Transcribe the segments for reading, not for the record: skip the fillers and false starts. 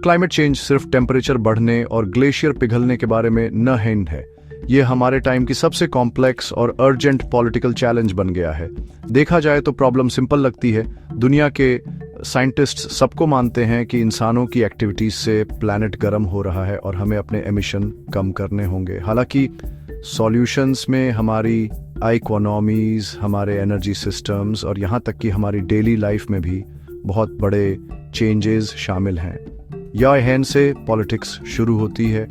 Climate change सिर्फ temperature बढ़ने और ग्लेशियर पिघलने के बारे में न है। ये हमारे टाइम की सबसे कॉम्प्लेक्स और अर्जेंट पॉलिटिकल चैलेंज बन गया है। देखा जाए तो प्रॉब्लम सिंपल लगती है। दुनिया के साइंटिस्ट्स सबको मानते हैं कि इंसानों की एक्टिविटीज से प्लैनेट गर्म हो रहा है और हमें अपने एमिशन कम करने होंगे। हालांकि सॉल्यूशंस में हमारी इकोनॉमीज, हमारे एनर्जी सिस्टम्स और यहाँ तक कि हमारी डेली लाइफ में भी बहुत बड़े चेंजेस शामिल हैं। यह हैन से पॉलिटिक्स शुरू होती है।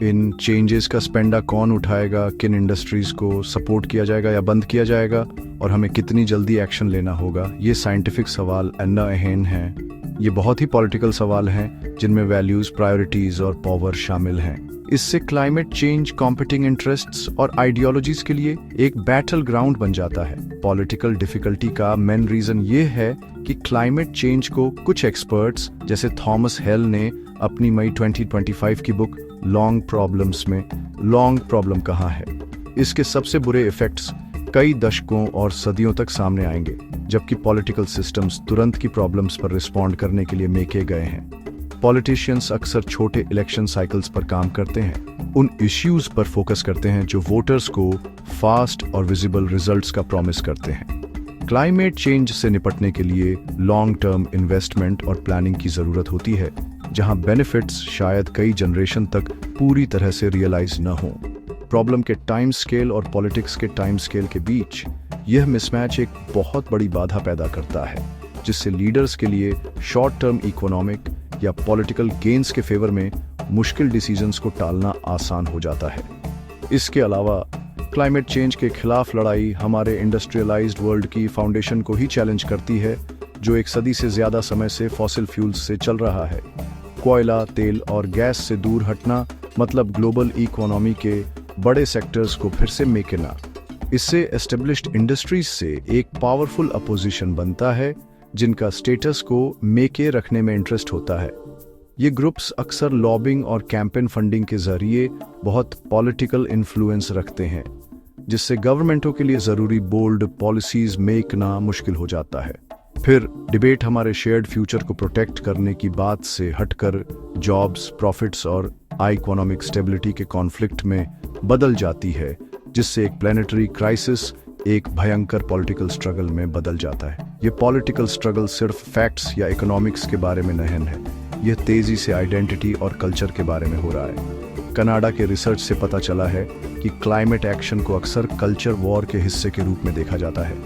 इन चेंजेस का स्पेंडा कौन उठाएगा, किन इंडस्ट्रीज को सपोर्ट किया जाएगा या बंद किया जाएगा, और हमें कितनी जल्दी एक्शन लेना होगा, ये साइंटिफिक सवाल अन्ना अहन हैं। ये बहुत ही पॉलिटिकल सवाल हैं जिनमें वैल्यूज, प्रायोरिटीज और पावर शामिल हैं। इससे क्लाइमेट चेंज कॉम्पिटिंग इंटरेस्ट्स और आइडियोलॉजीज के लिए एक बैटल ग्राउंड बन जाता है। पॉलिटिकल डिफिकल्टी का मेन रीजन ये है कि क्लाइमेट चेंज को कुछ एक्सपर्ट्स जैसे थॉमस हेल ने अपनी मई 2025 की बुक लॉन्ग प्रॉब्लम्स में लॉन्ग प्रॉब्लम कहा है। इसके सबसे बुरे इफेक्ट्स कई दशकों और सदियों तक सामने आएंगे, जबकि पॉलिटिकल सिस्टम्स तुरंत की प्रॉब्लम्स पर रिस्पॉन्ड करने के लिए मेके गए हैं। पॉलिटिशियंस अक्सर छोटे इलेक्शन साइकिल्स पर काम करते हैं, उन इश्यूज पर फोकस करते हैं जो वोटर्स को फास्ट और विजिबल रिजल्ट्स का प्रॉमिस करते हैं। क्लाइमेट चेंज से निपटने के लिए लॉन्ग टर्म इन्वेस्टमेंट और प्लानिंग की जरूरत होती है, जहां बेनिफिट्स शायद कई जनरेशन तक पूरी तरह से रियलाइज न हो। प्रॉब्लम के टाइम स्केल और पॉलिटिक्स के टाइम स्केल के बीच यह मिसमैच एक बहुत बड़ी बाधा पैदा करता है, जिससे लीडर्स के लिए शॉर्ट टर्म इकोनॉमिक या पॉलिटिकल गेन्स के फेवर में मुश्किल डिसीजंस को टालना आसान हो जाता है। इसके अलावा क्लाइमेट चेंज के खिलाफ लड़ाई हमारे इंडस्ट्रियलाइज्ड वर्ल्ड की फाउंडेशन को ही चैलेंज करती है, जो एक सदी से ज्यादा समय से फॉसिल फ्यूल्स से चल रहा है। कोयला, तेल और गैस से दूर हटना मतलब ग्लोबल इकोनॉमी के बड़े सेक्टर्स को फिर से मेकना। इससे एस्टेब्लिश्ड इंडस्ट्रीज से एक पावरफुल अपोजिशन बनता है, जिनका स्टेटस को मेके रखने में इंटरेस्ट होता है। ये ग्रुप्स अक्सर लॉबिंग और कैंपेन फंडिंग के जरिए बहुत पॉलिटिकल इन्फ्लुएंस रखते हैं, जिससे गवर्नमेंटों के लिए जरूरी बोल्ड पॉलिसीज मेकना मुश्किल हो जाता है। फिर डिबेट हमारे शेयर्ड फ्यूचर को प्रोटेक्ट करने की बात से हटकर जॉब्स, प्रॉफिट्स और इकोनॉमिक स्टेबिलिटी के कॉन्फ्लिक्ट में बदल जाती है, जिससे एक प्लैनेटरी क्राइसिस एक भयंकर पॉलिटिकल स्ट्रगल में बदल जाता है। ये पॉलिटिकल स्ट्रगल सिर्फ फैक्ट्स या इकोनॉमिक्स के बारे में नहीं है, यह तेजी से आइडेंटिटी और कल्चर के बारे में हो रहा है। कनाडा के रिसर्च से पता चला है कि क्लाइमेट एक्शन को अक्सर कल्चर वॉर के हिस्से के रूप में देखा जाता है।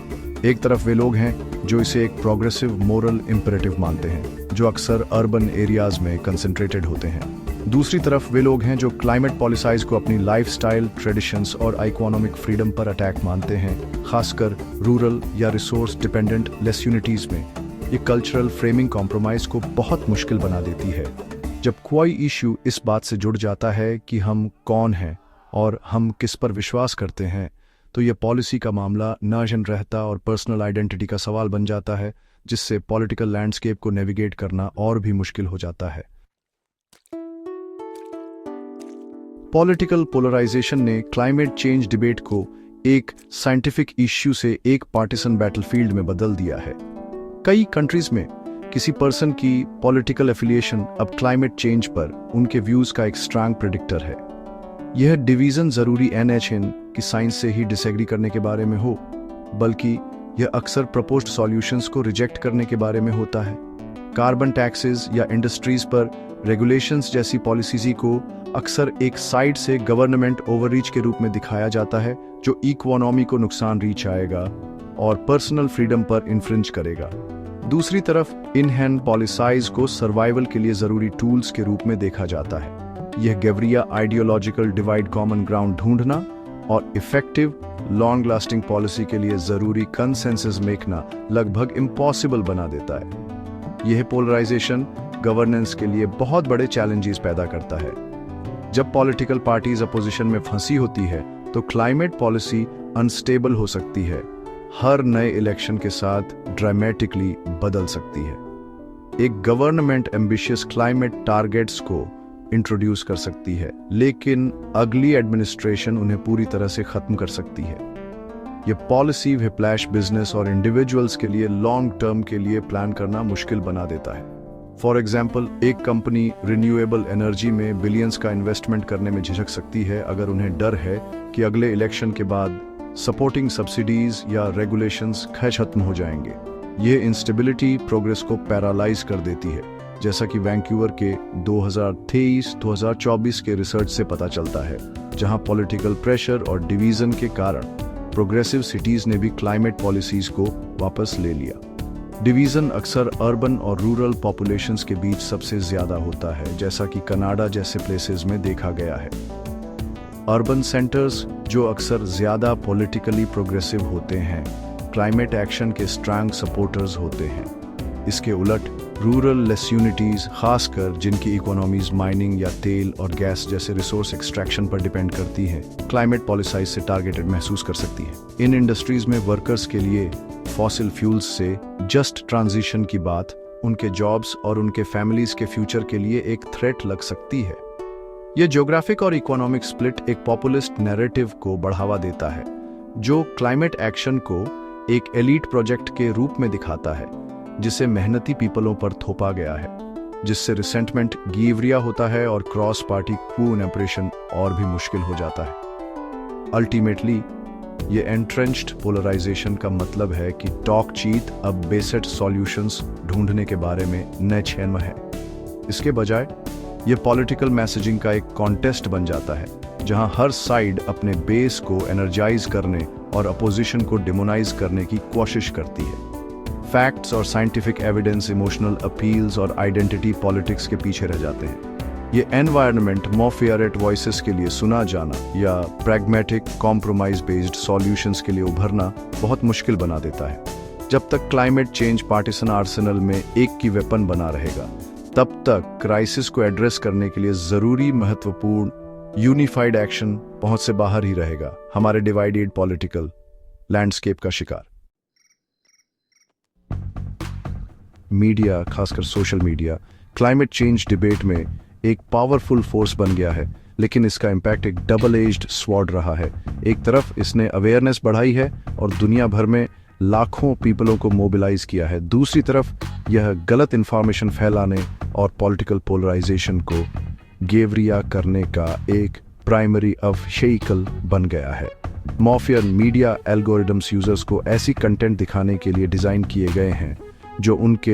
एक तरफ वे लोग हैं जो इसे एक प्रोग्रेसिव मोरल इम्पेरेटिव मानते हैं, जो अक्सर अर्बन एरियाज में कंसंट्रेटेड होते हैं। दूसरी तरफ वे लोग हैं जो क्लाइमेट पॉलिसाइज को अपनी लाइफस्टाइल, ट्रेडिशंस और इकोनॉमिक फ्रीडम पर अटैक मानते हैं, खासकर रूरल या रिसोर्स डिपेंडेंट लेस यूनिटीज में। ये कल्चरल फ्रेमिंग कॉम्प्रोमाइज को बहुत मुश्किल बना देती है। जब कोई इश्यू इस बात से जुड़ जाता है कि हम कौन हैं और हम किस पर विश्वास करते हैं, तो यह पॉलिसी का मामला नाजन रहता और पर्सनल आइडेंटिटी का सवाल बन जाता है, जिससे पॉलिटिकल लैंडस्केप को नेविगेट करना और भी मुश्किल हो जाता है। पॉलिटिकल पोलराइजेशन ने क्लाइमेट चेंज डिबेट को एक साइंटिफिक इश्यू से एक पार्टिसन बैटलफील्ड में बदल दिया है। कई कंट्रीज में किसी पर्सन की पॉलिटिकल एफिलिएशन अब क्लाइमेट चेंज पर उनके व्यूज का एक स्ट्रांग प्रेडिक्टर है। यह डिवीजन जरूरी एनएचएन की साइंस से ही डिसएग्री करने के बारे में हो, बल्कि यह अक्सर प्रपोज्ड सॉल्यूशंस को रिजेक्ट करने के बारे में होता है। कार्बन टैक्सेस या इंडस्ट्रीज पर रेगुलेशंस जैसी पॉलिसीज को अक्सर एक साइड से गवर्नमेंट ओवररीच के रूप में दिखाया जाता है, जो इकोनॉमी को नुकसान रीच आएगा और पर्सनल फ्रीडम पर इन्फ्रिंज करेगा। दूसरी तरफ इन हैंड पॉलिसाइज को सर्वाइवल के लिए जरूरी टूल्स के रूप में देखा जाता है। यह Gevariya ideological divide common ground ढूंढना और इफेक्टिव लॉन्ग लास्टिंग पॉलिसी के लिए जरूरी कंसेंसस मेकना लगभग इम्पॉसिबल बना देता है। यह पोलराइजेशन गवर्नेंस के लिए बहुत बड़े चैलेंजेस पैदा करता है। जब पॉलिटिकल पार्टीज अपोजिशन में फंसी होती है, तो क्लाइमेट पॉलिसी अनस्टेबल हो सकती है, हर नए इलेक्शन के साथ ड्रामेटिकली बदल सकती है। एक गवर्नमेंट एम्बिशियस क्लाइमेट टारगेट्स को इंट्रोड्यूस कर सकती है, लेकिन अगली एडमिनिस्ट्रेशन उन्हें पूरी तरह से खत्म कर सकती है। यह पॉलिसी व्हिप्लैश बिजनेस और इंडिविजुअल्स के लिए लॉन्ग टर्म के लिए प्लान करना मुश्किल बना देता है। फॉर एग्जाम्पल, एक कंपनी रिन्यूएबल एनर्जी में बिलियंस का इन्वेस्टमेंट करने में झिझक सकती है अगर उन्हें डर है कि अगले इलेक्शन के बाद सपोर्टिंग सब्सिडीज या रेगुलेशंस खत्म हो जाएंगे। ये इंस्टेबिलिटी प्रोग्रेस को पैरालाइज कर देती है, जैसा कि वैंकूवर के 2023-2024 के रिसर्च से पता चलता है, जहां पॉलिटिकल प्रेशर और डिवीजन के कारण प्रोग्रेसिव सिटीज ने भी क्लाइमेट पॉलिसीज को वापस ले लिया। डिवीजन अक्सर अर्बन और रूरल पॉपुलेशंस के बीच सबसे ज्यादा होता है, जैसा कि कनाडा जैसे प्लेसेस में देखा गया है। अर्बन सेंटर्स, जो अक्सर ज्यादा पॉलिटिकली प्रोग्रेसिव होते हैं, क्लाइमेट एक्शन के स्ट्रांग सपोर्टर्स होते हैं। इसके उलट रूरल लेस यूनिटीज, खासकर जिनकी इकोनॉमीज माइनिंग या तेल और गैस जैसे रिसोर्स एक्सट्रैक्शन पर डिपेंड करती हैं, क्लाइमेट पॉलिसाइज से टारगेटेड महसूस कर सकती है। इन इंडस्ट्रीज में वर्कर्स के लिए फॉसिल फ्यूल्स से जस्ट ट्रांजिशन की बात उनके जॉब्स और उनके फैमिलीज के फ्यूचर के लिए एक थ्रेट लग सकती है। यह ज्योग्राफिक और इकोनॉमिक स्प्लिट एक पॉपुलिस्ट नैरेटिव को बढ़ावा देता है, जो क्लाइमेट एक्शन को एक एलीट प्रोजेक्ट के रूप में दिखाता है, जिसे मेहनती पीपलों पर थोपा गया है, जिससे रिसेंटमेंट गिवरिया होता है और क्रॉस पार्टी कोऑपरेशन और भी मुश्किल हो जाता है। अल्टीमेटली, ये एंट्रेंच्ड पोलराइजेशन का मतलब है कि टॉक चीत अब बेसेट सॉल्यूशंस ढूंढने के बारे में न छेम है। इसके बजाय ये पॉलिटिकल मैसेजिंग का एक कॉन्टेस्ट बन जाता है, जहां हर साइड अपने बेस को एनर्जाइज करने और अपोजिशन को डिमोनाइज करने की कोशिश करती है। फैक्ट्स और साइंटिफिक एविडेंस इमोशनल अपील्स और आइडेंटिटी पॉलिटिक्स के पीछे रह जाते हैं। ये एनवायरनमेंट मोफियरेट वॉइसेस के लिए सुना जाना या प्रैग्मेटिक कॉम्प्रोमाइज बेस्ड सॉल्यूशंस के लिए उभरना बहुत मुश्किल बना देता है। जब तक क्लाइमेट चेंज पार्टिसन आर्सेनल में एक की वेपन बना रहेगा, तब तक क्राइसिस को एड्रेस करने के लिए जरूरी महत्वपूर्ण यूनिफाइड एक्शन पहुंच से बाहर ही रहेगा, हमारे डिवाइडेड पॉलिटिकल लैंडस्केप का शिकार। मीडिया, खासकर social media, climate change debate में एक पावरफुल फोर्स बन गया है, लेकिन इसका इम्पैक्ट एक डबल एज्ड स्वॉर्ड रहा है। एक तरफ इसने अवेयरनेस बढ़ाई है और दुनिया भर में लाखों पीपलों को मोबिलाइज किया है, दूसरी तरफ यह गलत इंफॉर्मेशन फैलाने और पॉलिटिकल पोलराइजेशन को गेवरिया करने का एक प्राइमरी व्हीकल बन गया है। माफिया मीडिया एल्गोरिदम्स यूजर्स को ऐसी कंटेंट दिखाने के लिए डिजाइन किए गए हैं जो उनके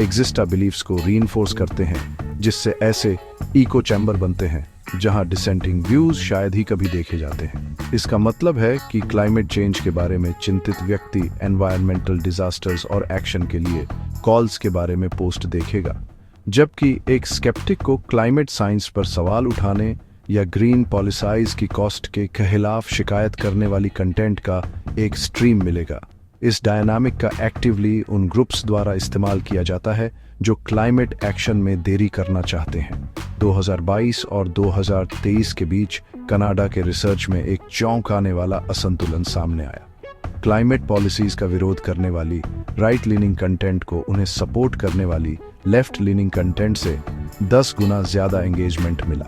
एग्जिस्टा बिलीफ्स को रीइंफोर्स करते हैं, जिससे ऐसे इको चैम्बर बनते हैं जहां डिसेंटिंग व्यूज शायद ही कभी देखे जाते हैं। इसका मतलब है कि क्लाइमेट चेंज के बारे में चिंतित व्यक्ति एनवायरमेंटल डिजास्टर्स और एक्शन के लिए कॉल्स के बारे में पोस्ट देखेगा, जबकि एक स्केप्टिक को क्लाइमेट साइंस पर सवाल उठाने या ग्रीन पॉलिसाइज की कॉस्ट के खिलाफ शिकायत करने वाली कंटेंट का एक स्ट्रीम मिलेगा। इस डायनामिक का एक्टिवली उन ग्रुप्स द्वारा इस्तेमाल किया जाता है जो क्लाइमेट एक्शन में देरी करना चाहते हैं। 2022 और 2023 के बीच कनाडा के रिसर्च में एक चौंकाने वाला असंतुलन सामने आया। क्लाइमेट पॉलिसीज का विरोध करने वाली राइट लीनिंग कंटेंट को उन्हें सपोर्ट करने वाली लेफ्ट लीनिंग कंटेंट से 10 गुना ज्यादा एंगेजमेंट मिला।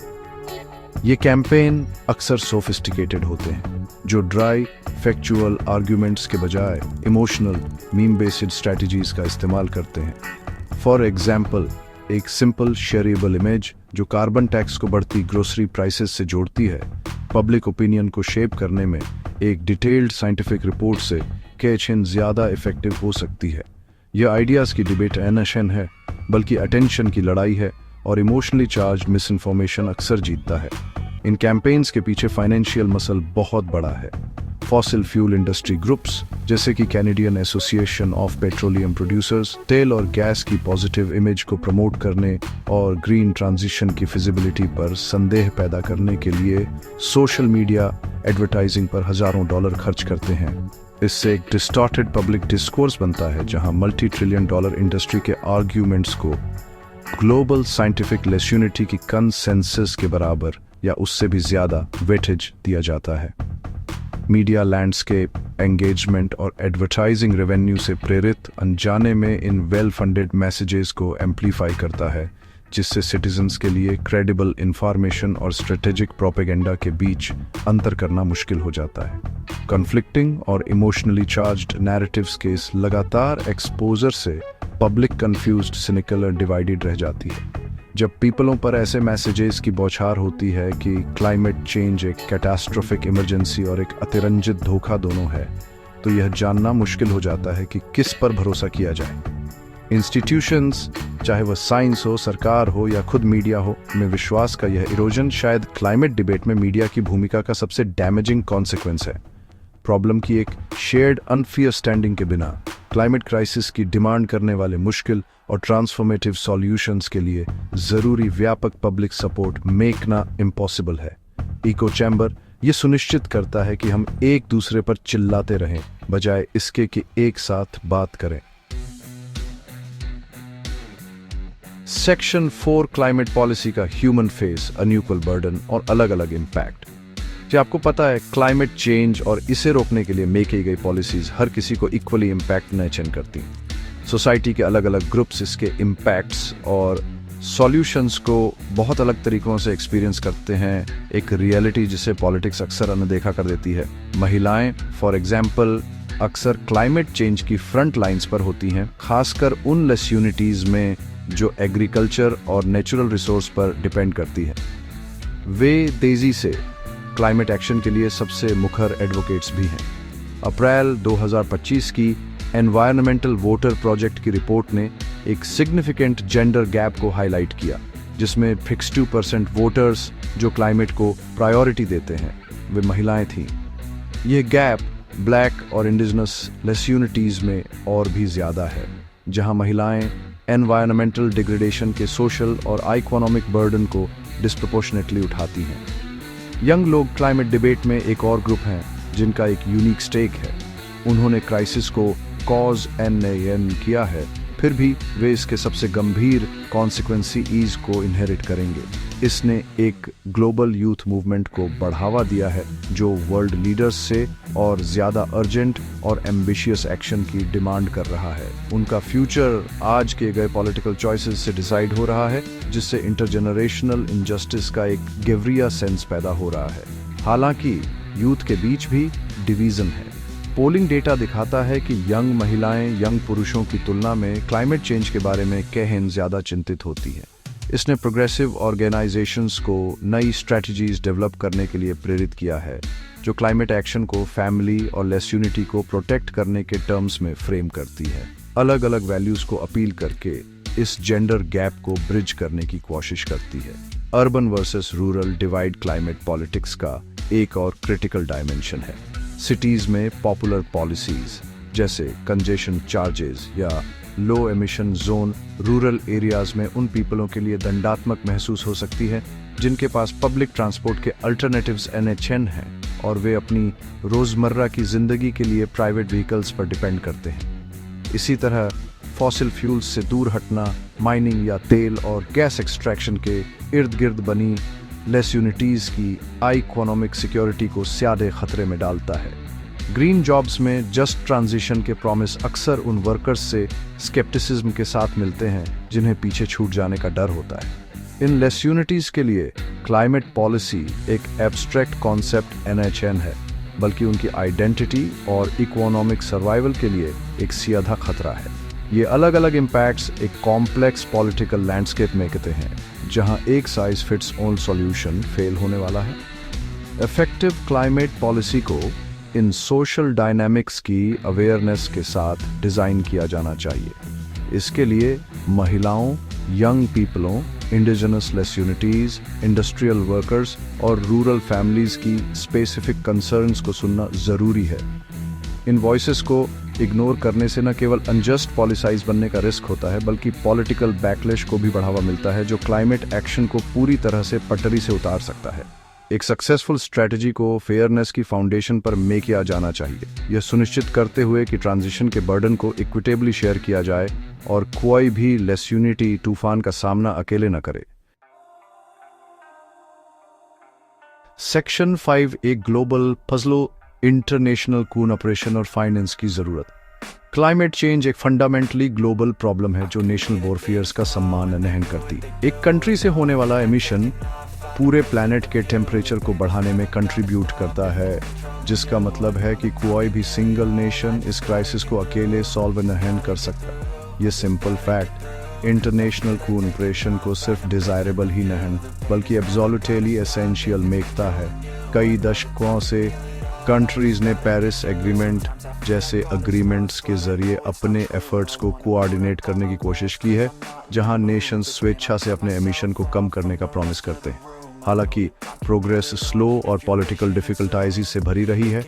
ये कैंपेन अक्सर सोफिस्टिकेटेड होते हैं, जो ड्राई फैक्चुअल आर्ग्यूमेंट्स के बजाय इमोशनल मीम बेस्ड स्ट्रेटजीज का इस्तेमाल करते हैं। फॉर एग्जाम्पल, एक सिंपल शेयरेबल इमेज जो कार्बन टैक्स को बढ़ती ग्रोसरी प्राइसेस से जोड़ती है, पब्लिक ओपिनियन को शेप करने में एक डिटेल्ड साइंटिफिक रिपोर्ट से कैचन ज्यादा इफेक्टिव हो सकती है। यह आइडियाज की डिबेट एनएशन है, बल्कि अटेंशन की लड़ाई है, और इमोशनली चार्ज मिस इन्फॉर्मेशन अक्सर जीतता है। इन कैंपेन्स के पीछे फाइनेंशियल मसल बहुत बड़ा है। फॉसिल फ्यूल इंडस्ट्री ग्रुप्स जैसे कि Canadian association of petroleum producers तेल और गैस की पॉजिटिव इमेज को प्रमोट करने और ग्रीन ट्रांजिशन की फिजिबिलिटी पर संदेह पैदा करने के लिए सोशल मीडिया एडवर्टाइजिंग पर हजारों डॉलर खर्च करते हैं। इससे एक डिस्टॉर्टेड पब्लिक डिस्कोर्स बनता है जहां मल्टी ट्रिलियन डॉलर इंडस्ट्री के आर्ग्यूमेंट्स को ग्लोबल साइंटिफिक लेस यूनिटी की कंसेंसस के बराबर या उससे भी ज्यादा वेटेज दिया जाता है। मीडिया लैंडस्केप एंगेजमेंट और एडवर्टाइजिंग रेवेन्यू से प्रेरित अनजाने में इन वेल फंडेड मैसेजेस को एम्पलीफाई करता है, जिससे सिटीजन्स के लिए क्रेडिबल इंफॉर्मेशन और स्ट्रेटेजिक प्रोपेगेंडा के बीच अंतर करना मुश्किल हो जाता है। कॉन्फ्लिक्टिंग और इमोशनली चार्ज्ड नैरेटिव्स के इस लगातार एक्सपोजर से पब्लिक कंफ्यूज्ड, सिनिकल और डिवाइडेड रह जाती है। जब पीपलों पर ऐसे मैसेजेस की बौछार होती है कि क्लाइमेट चेंज एक कैटास्ट्रोफिक इमरजेंसी और एक अतिरंजित धोखा दोनों है, तो यह जानना मुश्किल हो जाता है कि किस पर भरोसा किया जाए। इंस्टीट्यूशंस, चाहे वह साइंस हो, सरकार हो या खुद मीडिया हो, में विश्वास का यह इरोजन शायद क्लाइमेट डिबेट में मीडिया की भूमिका का सबसे डैमेजिंग कॉन्सिक्वेंस है। प्रॉब्लम की एक शेयर्ड अनफियरस्टैंडिंग के बिना क्लाइमेट क्राइसिस की डिमांड करने वाले मुश्किल और ट्रांसफॉर्मेटिव सॉल्यूशंस के लिए जरूरी व्यापक पब्लिक सपोर्ट मेकना इम्पॉसिबल है। इको चैम्बर ये सुनिश्चित करता है कि हम एक दूसरे पर चिल्लाते रहें, बजाय इसके कि एक साथ बात करें। सेक्शन 4 क्लाइमेट पॉलिसी का ह्यूमन फेस, अनइक्वल बर्डन और अलग अलग इम्पैक्ट। जो आपको पता है, क्लाइमेट चेंज और इसे रोकने के लिए मेक की गई पॉलिसीज हर किसी को इक्वली इम्पैक्ट न चेंज करती। सोसाइटी के अलग अलग ग्रुप्स इसके इम्पैक्ट्स और सॉल्यूशंस को बहुत अलग तरीकों से एक्सपीरियंस करते हैं। एक रियलिटी जिसे पॉलिटिक्स अक्सर अनदेखा कर देती है। महिलाएं फॉर एग्जाम्पल अक्सर क्लाइमेट चेंज की फ्रंट लाइंस पर होती हैं, खासकर उन लेस यूनिटीज में जो एग्रीकल्चर और नेचुरल रिसोर्स पर डिपेंड करती है। वे तेजी से क्लाइमेट एक्शन के लिए सबसे मुखर एडवोकेट्स भी हैं। अप्रैल 2025 की एनवायरमेंटल वोटर प्रोजेक्ट की रिपोर्ट ने एक सिग्निफिकेंट जेंडर गैप को हाईलाइट किया, जिसमें 62% वोटर्स जो क्लाइमेट को प्रायोरिटी देते हैं वे महिलाएं थीं। यह गैप ब्लैक और इंडिजिनस लेस यूनिटीज में और भी ज़्यादा है, जहां महिलाएं एनवायरमेंटल डिग्रेडेशन के सोशल और इकोनॉमिक बर्डन को डिस्प्रोपोर्शनेटली उठाती हैं। यंग लोग क्लाइमेट डिबेट में एक और ग्रुप हैं जिनका एक यूनिक स्टेक है। उन्होंने क्राइसिस को कॉज NAN किया है, फिर भी वे इसके सबसे गंभीर कॉन्सिक्वेंसीज को इनहेरिट करेंगे। इसने एक ग्लोबल यूथ मूवमेंट को बढ़ावा दिया है जो वर्ल्ड लीडर्स से और ज़्यादा अर्जेंट और एम्बिशियस एक्शन की डिमांड कर रहा है। उनका फ्यूचर आज किए गए पॉलिटिकल चॉइसेस से डिसाइड हो रहा है, जिससे इंटरजेनरेशनल इनजस्टिस का एक गेवरिया सेंस पैदा हो रहा है। हालांकि यूथ के बीच भी डिवीजन है। पोलिंग डेटा दिखाता है कि यंग महिलाएं यंग पुरुषों की तुलना में क्लाइमेट चेंज के बारे में कहीं ज़्यादा चिंतित होती हैं। इसने प्रोग्रेसिव ऑर्गेनाइजेशंस को नई स्ट्रेटजीज डेवलप करने के लिए प्रेरित किया है, जो क्लाइमेट एक्शन को फैमिली और लेस यूनिटी को प्रोटेक्ट करने के टर्म्स में फ्रेम करती है। अलग अलग वैल्यूज को अपील करके इस जेंडर गैप को ब्रिज करने की कोशिश करती है। Urban versus rural divide climate politics का एक और क्रिटिकल डायमेंशन है। सिटीज में पॉपुलर पॉलिसीज जैसे कंजेशन चार्जेस या लो एमिशन जोन रूरल एरियाज में उन पीपलों के लिए दंडात्मक महसूस हो सकती है जिनके पास पब्लिक ट्रांसपोर्ट के अल्टरनेटिव्स NHN हैं और वे अपनी रोजमर्रा की जिंदगी के लिए प्राइवेट व्हीकल्स पर डिपेंड करते हैं। इसी तरह फॉसिल फ्यूल्स से दूर हटना, माइनिंग या तेल और गैस एक्सट्रैक्शन के इर्द गिर्द बनी लेस यूनिटीज की इकोनॉमिक सिक्योरिटी को ज्यादा खतरे में डालता है। ग्रीन जॉब्स में जस्ट ट्रांजिशन के प्रॉमिस अक्सर उन वर्कर्स से स्केप्टिसिज्म के साथ मिलते हैं जिन्हें पीछे छूट जाने का डर होता है। इन लेस यूनिटीज के लिए क्लाइमेट पॉलिसी एक एब्स्ट्रैक्ट कॉन्सेप्ट NHN है, बल्कि उनकी आइडेंटिटी और इकोनॉमिक सर्वाइवल के लिए एक सीधा खतरा है। ये अलग अलग इम्पैक्ट्स एक कॉम्प्लेक्स पॉलिटिकल लैंडस्केप में कहते हैं, जहां एक size fits all solution fail होने वाला है। इफेक्टिव क्लाइमेट पॉलिसी को इन सोशल डायनामिक्स की अवेयरनेस के साथ डिज़ाइन किया जाना चाहिए। इसके लिए महिलाओं, यंग पीपलों, इंडिजिनस लेस यूनिटीज, इंडस्ट्रियल वर्कर्स और रूरल फैमिलीज की स्पेसिफिक कंसर्न्स को सुनना ज़रूरी है। इन वॉइसेस को इग्नोर करने से न केवल अनजस्ट पॉलिसाइज बनने का रिस्क होता है, बल्कि पॉलिटिकल बैकलैश को भी बढ़ावा मिलता है, जो क्लाइमेट एक्शन को पूरी तरह से पटरी से उतार सकता है। एक सक्सेसफुल स्ट्रेटजी को फेयरनेस की फाउंडेशन पर मेक किया जाना चाहिए, यह सुनिश्चित करते हुए कि ट्रांजिशन के बर्डन को इक्विटेबली शेयर किया जाए और कोई भी लेस यूनिटी तूफान का सामना अकेले न करे। सेक्शन 5 एक ग्लोबल पजलो इंटरनेशनल कोऑपरेशन और फाइनेंस की जरूरत। क्लाइमेट चेंज एक फंडामेंटली ग्लोबल प्रॉब्लम है जो नेशनल वॉरफेयर्स का सम्मान नहीं करती। एक कंट्री से होने वाला एमिशन पूरे प्लैनेट के टेम्परेचर को बढ़ाने में कंट्रीब्यूट करता है, जिसका मतलब है कि कोई भी सिंगल नेशन इस क्राइसिस को अकेले सॉल्व नहीं कर सकता। ये सिंपल फैक्ट इंटरनेशनल कोऑपरेशन को सिर्फ डिजायरेबल ही नहीं बल्कि एब्सोल्युटली एसेंशियल मेकता है। कई दशकों से कंट्रीज ने पेरिस एग्रीमेंट जैसे अग्रीमेंट्स के जरिए अपने एफर्ट्स को कोऑर्डिनेट करने की कोशिश की है, जहां नेशंस स्वेच्छा से अपने एमिशन को कम करने का प्रॉमिस करते हैं। हालांकि प्रोग्रेस स्लो और पॉलिटिकल डिफिकल्टाइज से भरी रही है।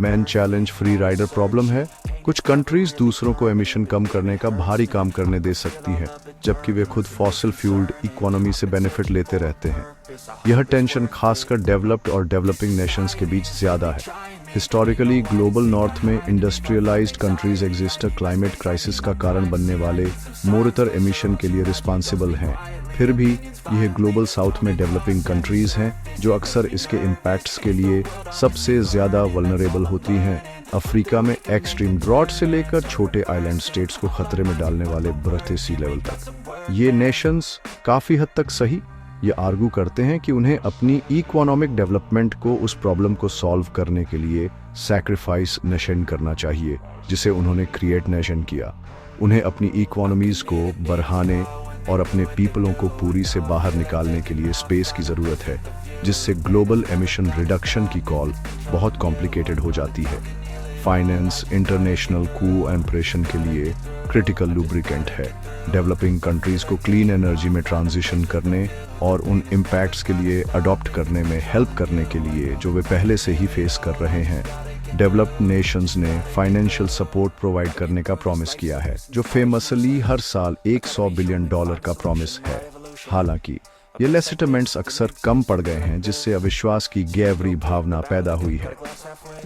Main challenge free rider problem है। कुछ कंट्रीज दूसरों को एमिशन कम करने का भारी काम करने दे सकती हैं, जबकि वे खुद फॉसिल फ्यूल्ड इकोनॉमी से बेनिफिट लेते रहते हैं। यह टेंशन खासकर डेवलप्ड और डेवलपिंग नेशंस के बीच ज्यादा है। हिस्टोरिकली ग्लोबल नॉर्थ में इंडस्ट्रियलाइज्ड कंट्रीज एग्जिस्टर क्लाइमेट क्राइसिस का कारण बनने वाले मोरतर एमिशन के लिए रिस्पॉन्सिबल हैं। फिर भी यह ग्लोबल साउथ में डेवलपिंग कंट्रीज हैं जो अक्सर इसके इम्पैक्ट्स के लिए सबसे ज़्यादा वल्नरेबल होती हैं। अफ्रीका में एक्सट्रीम ड्रॉट से लेकर छोटे आइलैंड स्टेट्स को खतरे में डालने वाले बढ़ते सी लेवल तक। ये नेशंस काफ़ी हद तक सही ये आर्गू करते हैं कि उन्हें अपनी इकोनॉमिक डेवलपमेंट को उस प्रॉब्लम को सॉल्व करने के लिए सैक्रिफाइस नेशन करना चाहिए जिसे उन्होंने क्रिएट नेशन किया। उन्हें अपनी इकोनॉमीज को बढ़ाने और अपने पीपलों को पूरी से बाहर निकालने के लिए स्पेस की ज़रूरत है, जिससे ग्लोबल एमिशन रिडक्शन की कॉल बहुत कॉम्प्लिकेटेड हो जाती है। फाइनेंस इंटरनेशनल कोऑपरेशन के लिए क्रिटिकल लुब्रिकेंट है। डेवलपिंग कंट्रीज को क्लीन एनर्जी में ट्रांजिशन करने और उन इम्पैक्ट्स के लिए अडॉप्ट करने में हेल्प करने के लिए जो वे पहले से ही फेस कर रहे हैं। डेवलप्ड नेशंस ने फाइनेंशियल सपोर्ट प्रोवाइड करने का प्रॉमिस किया है, जो फेमसली हर साल $100 बिलियन का प्रॉमिस है। हालांकि ये लेजिटिमेंट्स अक्सर कम पड़ गए हैं, जिससे अविश्वास की गहरी भावना पैदा हुई है।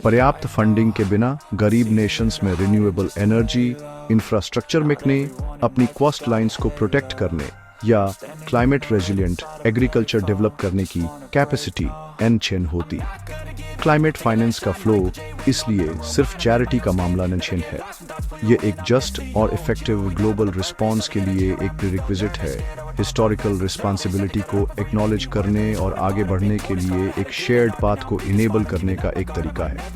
पर्याप्त फंडिंग के बिना गरीब नेशंस में रिन्यूएबल एनर्जी इंफ्रास्ट्रक्चर में अपनी कोस्ट लाइंस को प्रोटेक्ट करने या क्लाइमेट रेजिलिएंट एग्रीकल्चर डेवलप करने की कैपेसिटी अनछिन होती। क्लाइमेट फाइनेंस का फ्लो इसलिए सिर्फ चैरिटी का मामला नहीं है। ये एक जस्ट और इफेक्टिव ग्लोबल रिस्पॉन्स के लिए एक प्रीरिक्विजिट है। हिस्टोरिकल रिस्पॉन्सिबिलिटी को एक्नॉलेज करने और आगे बढ़ने के लिए एक शेयर्ड पाथ को इनेबल करने का एक तरीका है।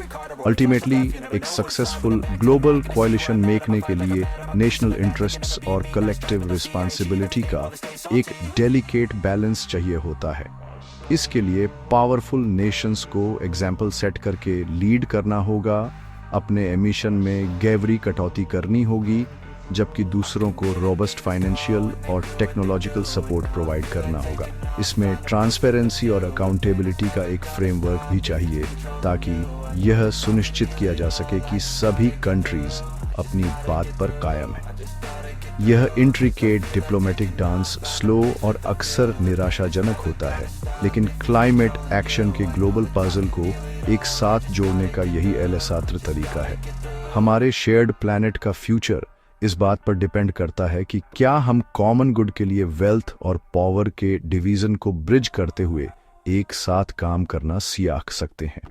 अल्टीमेटली एक सक्सेसफुल ग्लोबल कोalition मेकने के लिए नेशनल इंटरेस्ट्स और कलेक्टिव रिस्पॉन्सिबिलिटी का एक डेलिकेट बैलेंस चाहिए होता है। इसके लिए पावरफुल नेशंस को एग्जाम्पल सेट करके लीड करना होगा, अपने एमिशन में गहरी कटौती करनी होगी, जबकि दूसरों को रोबस्ट फाइनेंशियल और टेक्नोलॉजिकल सपोर्ट प्रोवाइड करना होगा। इसमें ट्रांसपेरेंसी और अकाउंटेबिलिटी का एक फ्रेमवर्क भी चाहिए, ताकि यह सुनिश्चित किया जा सके कि सभी कंट्रीज अपनी बात पर कायम है। यह इंट्रिकेट डिप्लोमेटिक डांस स्लो और अक्सर निराशाजनक होता है, लेकिन क्लाइमेट एक्शन के ग्लोबल पजल को एक साथ जोड़ने का यही एहसात्र तरीका है। हमारे शेयर्ड प्लैनेट का फ्यूचर इस बात पर डिपेंड करता है कि क्या हम कॉमन गुड के लिए वेल्थ और पावर के डिवीजन को ब्रिज करते हुए एक साथ काम करना सीख सकते हैं।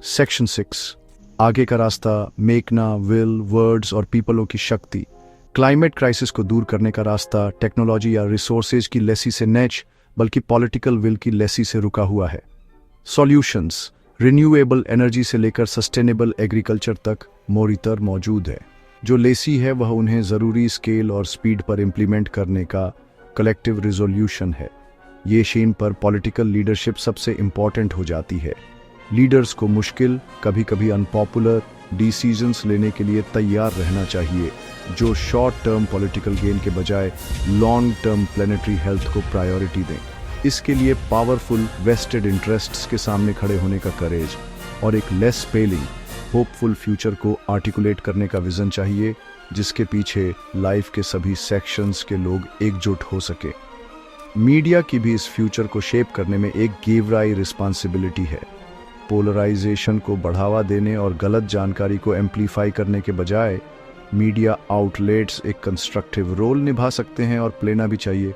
सेक्शन 6 आगे का रास्ता, मेकना, विल, वर्ड्स और पीपलों की शक्ति। क्लाइमेट क्राइसिस को दूर करने का रास्ता टेक्नोलॉजी या रिसोर्सेज की लेसी से नहीं बल्कि पॉलिटिकल विल की लेसी से रुका हुआ है। सॉल्यूशंस रिन्यूएबल एनर्जी से लेकर सस्टेनेबल एग्रीकल्चर तक मोरीतर मौजूद है। जो लेसी है वह उन्हें ज़रूरी स्केल और स्पीड पर इम्प्लीमेंट करने का कलेक्टिव रिजोल्यूशन है। ये शीन पर पॉलिटिकल लीडरशिप सबसे इम्पॉर्टेंट हो जाती है। लीडर्स को मुश्किल, कभी कभी अनपॉपुलर डिसीजंस लेने के लिए तैयार रहना चाहिए, जो शॉर्ट टर्म पॉलिटिकल गेन के बजाय लॉन्ग टर्म प्लैनेटरी हेल्थ को प्रायोरिटी दें। इसके लिए पावरफुल वेस्टेड इंटरेस्ट्स के सामने खड़े होने का करेज और एक लेस पेलिंग होपफुल फ्यूचर को आर्टिकुलेट करने का विजन चाहिए, जिसके पीछे लाइफ के सभी सेक्शंस के लोग एकजुट हो सके। मीडिया की भी इस फ्यूचर को शेप करने में एक गहरी रिस्पॉन्सिबिलिटी है। पोलराइजेशन को बढ़ावा देने और गलत जानकारी को एम्प्लीफाई करने के बजाय मीडिया आउटलेट्स एक कंस्ट्रक्टिव रोल निभा सकते हैं और प्लेना भी चाहिए।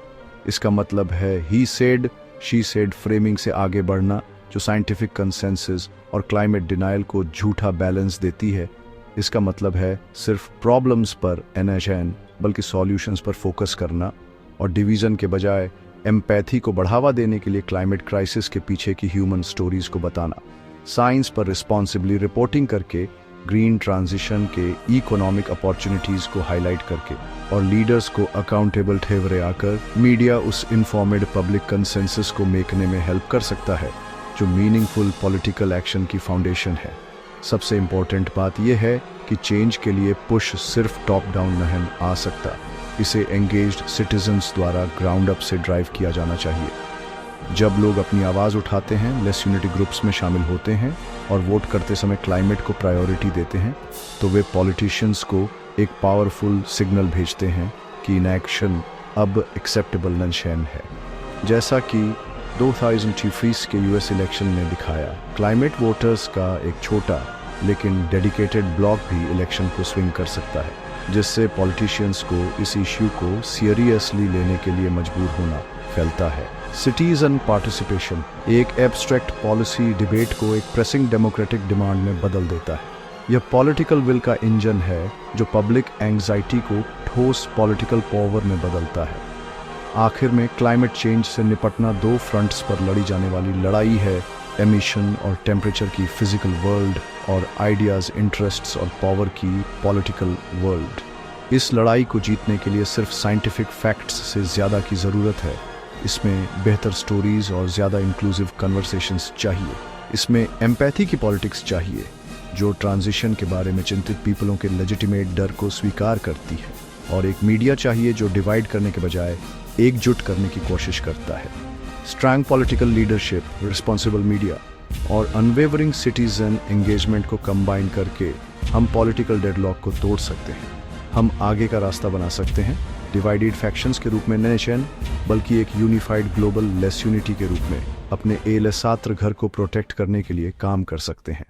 इसका मतलब है he said she said framing से आगे बढ़ना, जो साइंटिफिक कंसेंसस और क्लाइमेट डिनायल को झूठा बैलेंस देती है। इसका मतलब है सिर्फ प्रॉब्लम्स पर एनएचएन बल्कि सॉल्यूशंस पर फोकस करना और डिवीजन के बजाय एम्पैथी को बढ़ावा देने के लिए क्लाइमेट क्राइसिस के पीछे की ह्यूमन स्टोरीज को बताना। साइंस पर रिस्पॉन्सिबली रिपोर्टिंग करके ग्रीन ट्रांजिशन के इकोनॉमिक अपॉर्चुनिटीज को हाईलाइट करके और लीडर्स को अकाउंटेबल ठहरे आकर मीडिया उस इन्फॉर्मेड पब्लिक कंसेंसस को मेकने में हेल्प कर सकता है जो मीनिंगफुल पॉलिटिकल एक्शन की फाउंडेशन है। सबसे इम्पोर्टेंट बात यह है कि चेंज के लिए पुश सिर्फ टॉप डाउन नहीं आ सकता, इसे एंगेज्ड सिटीजन्स द्वारा ग्राउंड अप से ड्राइव किया जाना चाहिए। जब लोग अपनी आवाज़ उठाते हैं, लेस यूनिटी ग्रुप्स में शामिल होते हैं और वोट करते समय क्लाइमेट को प्रायोरिटी देते हैं, तो वे पॉलिटिशियंस को एक पावरफुल सिग्नल भेजते हैं कि इनएक्शन अब एक्सेप्टेबल नंशन है। जैसा कि 2023 के यूएस इलेक्शन ने दिखाया, क्लाइमेट वोटर्स का एक छोटा लेकिन डेडिकेटेड ब्लॉक भी इलेक्शन को स्विंग कर सकता है, जिससे पॉलिटिशियंस को इस इश्यू को सीरियसली लेने के लिए मजबूर होना फैलता है। सिटीजन पार्टिसिपेशन एक एब्स्ट्रैक्ट पॉलिसी डिबेट को एक प्रेसिंग डेमोक्रेटिक डिमांड में बदल देता है। यह पॉलिटिकल विल का इंजन है जो पब्लिक एंग्जाइटी को ठोस पॉलिटिकल पावर में बदलता है। आखिर में क्लाइमेट चेंज से निपटना दो फ्रंट्स पर लड़ी जाने वाली लड़ाई है, एमिशन और टेम्परेचर की फिजिकल वर्ल्ड और आइडियाज, इंटरेस्ट्स और पावर की पॉलिटिकल वर्ल्ड। इस लड़ाई को जीतने के लिए सिर्फ साइंटिफिक फैक्ट्स से ज़्यादा की ज़रूरत है। इसमें बेहतर स्टोरीज और ज़्यादा इंक्लूसिव कन्वर्सेशंस चाहिए। इसमें एम्पैथी की पॉलिटिक्स चाहिए जो ट्रांजिशन के बारे में चिंतित पीपलों के लेजिटिमेट डर को स्वीकार करती है, और एक मीडिया चाहिए जो डिवाइड करने के बजाय एकजुट करने की कोशिश करता है। Strong political leadership, responsible media और अनवेवरिंग सिटीजन एंगेजमेंट को कंबाइन करके हम पॉलिटिकल डेडलॉक को तोड़ सकते हैं। हम आगे का रास्ता बना सकते हैं, डिवाइडेड फैक्शंस के रूप में नेशन, बल्कि एक यूनिफाइड ग्लोबल लेस यूनिटी के रूप में अपने एलसात्र घर को प्रोटेक्ट करने के लिए काम कर सकते हैं।